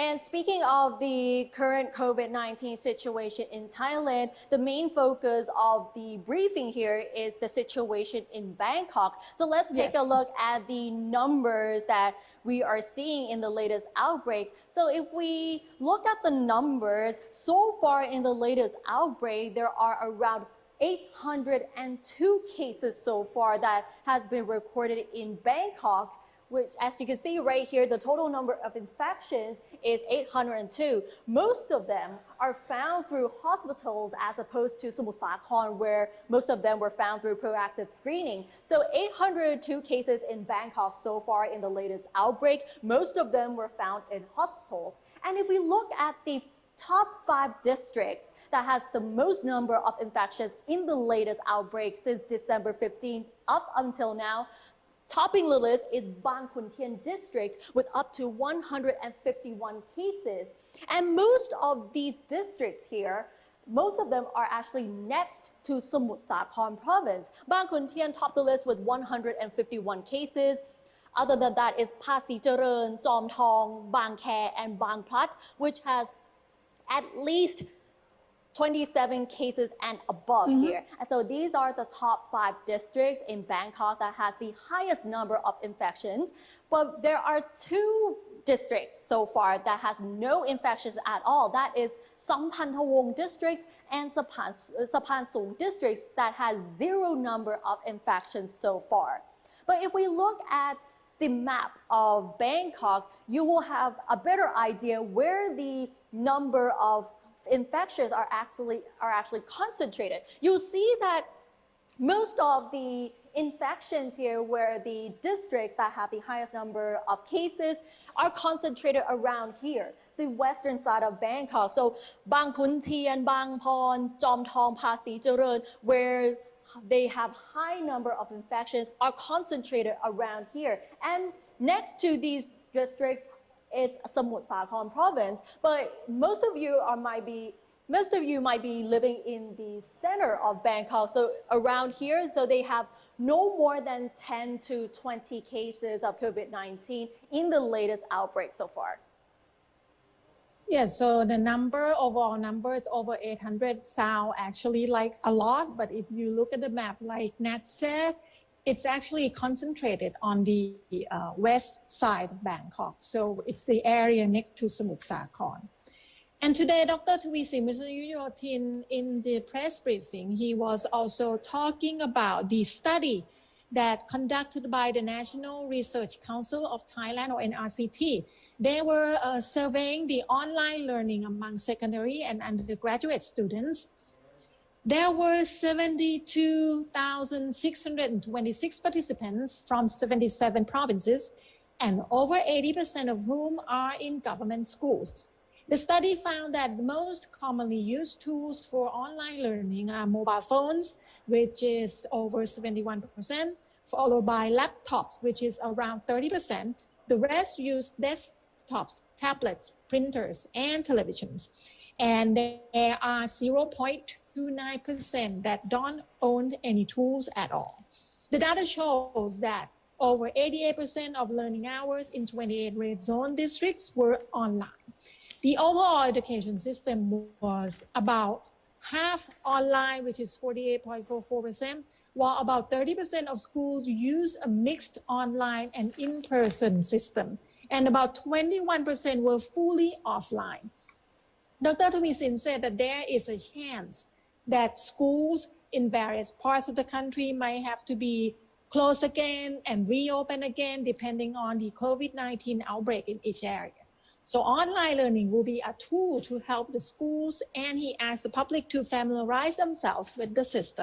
And speaking of the current COVID-19 situation in Thailand, the main focus of the briefing here is the situation in Bangkok. So let's take a look at the numbers that we are seeing in the latest outbreak. So if we look at the numbers, so far in the latest outbreak, there are around 802 cases so far that has been recorded in Bangkok, which, as you can see right here, the total number of infections is 802. Most of them are found through hospitals as opposed to Samut Sakhon, where most of them were found through proactive screening. So 802 cases in Bangkok so far in the latest outbreak. Most of them were found in hospitals. And if we look at the top 5 districts that has the most number of infections in the latest outbreak since December 15th up until now, topping the list is Bang Khun Tien district with up to 151 cases. And most of these districts here, most of them are actually next to Samut Sakhon province. Bang Khun Tien topped the list with 151 cases. Other than that is Pasir Charoen, Jom Thong, Bang Khae, and Bang Plat, which has at least 27 cases and above here. And so these are the top 5 districts in Bangkok that has the highest number of infections. But there are 2 districts so far that has no infections at all. That is Sampantawong district and Sapan Sung districts that has 0 number of infections so far. But if we look at the map of Bangkok, you will have a better idea where the number of infections are actually concentrated. You'll see that most of the infections here, where the districts that have the highest number of cases are concentrated around here, the western side of Bangkok. So Bang Khun Tien, Bang Pon, Jom Thong, Pasir Charoen, where they have high number of infections, are concentrated around here. And next to these districts is Samut Sakhon province, but most of you might be living in the center of Bangkok, so around here, so they have no more than 10 to 20 cases of COVID-19 in the latest outbreak so far. Yes, so the overall numbers over 800 sound actually like a lot, but if you look at the map, like Nat said, it's actually concentrated on the west side of Bangkok. So it's the area next to Samut Sakhon. And today, Dr. Thavisin Musunuyotin, in the press briefing, he was also talking about the study that conducted by the National Research Council of Thailand, or NRCT. They were surveying the online learning among secondary and undergraduate students. There were 72,626 participants from 77 provinces, and over 80% of whom are in government schools. The study found that the most commonly used tools for online learning are mobile phones, which is over 71%, followed by laptops, which is around 30%. The rest use desktops, tablets, printers, and televisions. And there are 0.29% that don't own any tools at all. The data shows that over 88% of learning hours in 28 red zone districts were online. The overall education system was about half online, which is 48.44%, while about 30% of schools use a mixed online and in-person system, and about 21% were fully offline. Dr. Thavisin said that there is a chance that schools in various parts of the country might have to be closed again and reopen again, depending on the COVID-19 outbreak in each area. So online learning will be a tool to help the schools, and he asked the public to familiarize themselves with the system.